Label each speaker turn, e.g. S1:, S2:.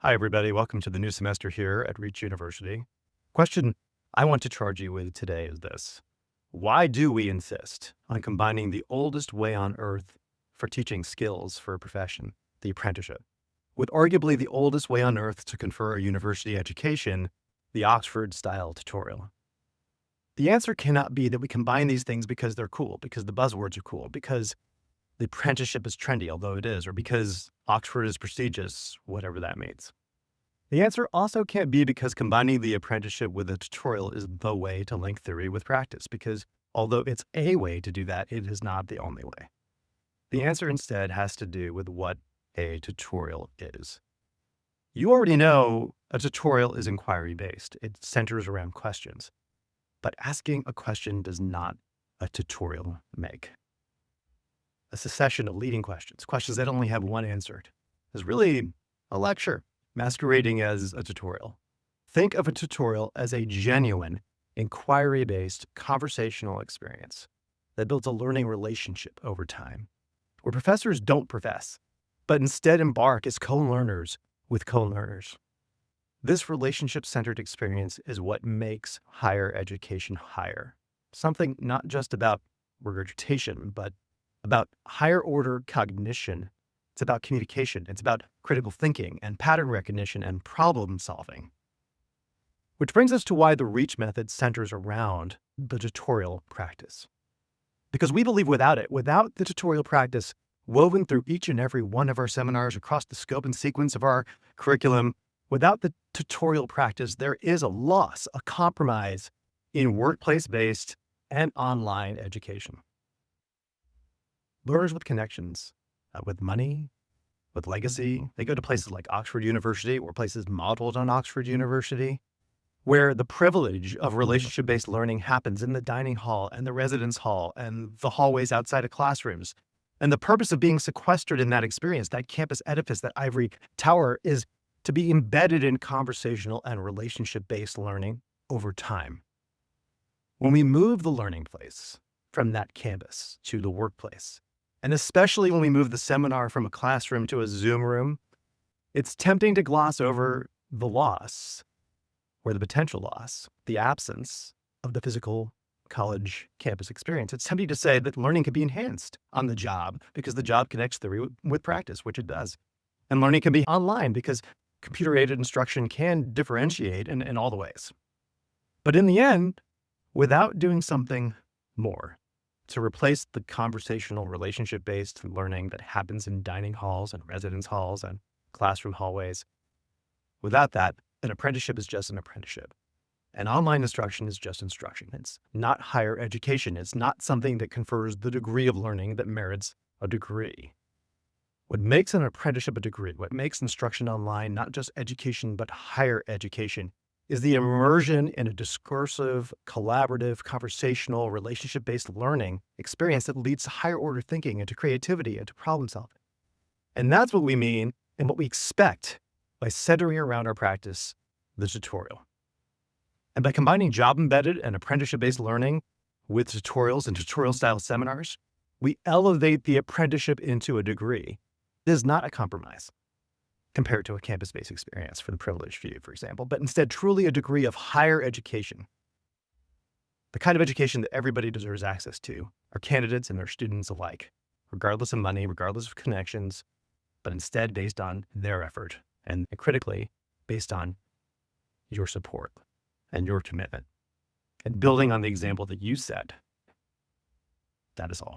S1: Hi, everybody. Welcome to the new semester here at Reach University. Question I want to charge you with today is this. Why do we insist on combining the oldest way on earth for teaching skills for a profession, the apprenticeship, with arguably the oldest way on earth to confer a university education, the Oxford-style tutorial? The answer cannot be that we combine these things because they're cool, because the buzzwords are cool, because the apprenticeship is trendy, although it is, or because Oxford is prestigious, whatever that means. The answer also can't be because combining the apprenticeship with a tutorial is the way to link theory with practice, because although it's a way to do that, it is not the only way. The answer instead has to do with what a tutorial is. You already know a tutorial is inquiry-based. It centers around questions. But asking a question does not a tutorial make. A succession of leading questions, questions that only have one answer, is really a lecture masquerading as a tutorial. Think of a tutorial as a genuine, inquiry-based conversational experience that builds a learning relationship over time, where professors don't profess, but instead embark as co-learners with co-learners. This relationship-centered experience is what makes higher education higher. Something not just about regurgitation, but about higher order cognition. It's about communication. It's about critical thinking and pattern recognition and problem solving. Which brings us to why the REACH method centers around the tutorial practice. Because we believe without it, without the tutorial practice woven through each and every one of our seminars across the scope and sequence of our curriculum, without the tutorial practice, there is a loss, a compromise in workplace-based and online education. Learners with connections, with money, with legacy, they go to places like Oxford University or places modeled on Oxford University, where the privilege of relationship-based learning happens in the dining hall and the residence hall and the hallways outside of classrooms. And the purpose of being sequestered in that experience, that campus edifice, that ivory tower, is to be embedded in conversational and relationship-based learning over time. When we move the learning place from that campus to the workplace, and especially when we move the seminar from a classroom to a Zoom room, it's tempting to gloss over the loss, or the potential loss, the absence of the physical college campus experience. It's tempting to say that learning can be enhanced on the job because the job connects theory with practice, which it does. And learning can be online because computer-aided instruction can differentiate in all the ways. But in the end, without doing something more to replace the conversational relationship-based learning that happens in dining halls and residence halls and classroom hallways, without that, an apprenticeship is just an apprenticeship. And online instruction is just instruction. It's not higher education. It's not something that confers the degree of learning that merits a degree. What makes an apprenticeship a degree, what makes instruction online not just education, but higher education, is the immersion in a discursive, collaborative, conversational, relationship-based learning experience that leads to higher order thinking and to creativity and to problem solving. And that's what we mean and what we expect by centering around our practice, the tutorial. And by combining job-embedded and apprenticeship-based learning with tutorials and tutorial-style seminars, we elevate the apprenticeship into a degree. It is not a compromise compared to a campus-based experience for the privileged few, for example, but instead truly a degree of higher education. The kind of education that everybody deserves access to, our candidates and their students alike, regardless of money, regardless of connections, but instead based on their effort and critically based on your support and your commitment and building on the example that you set. That is all.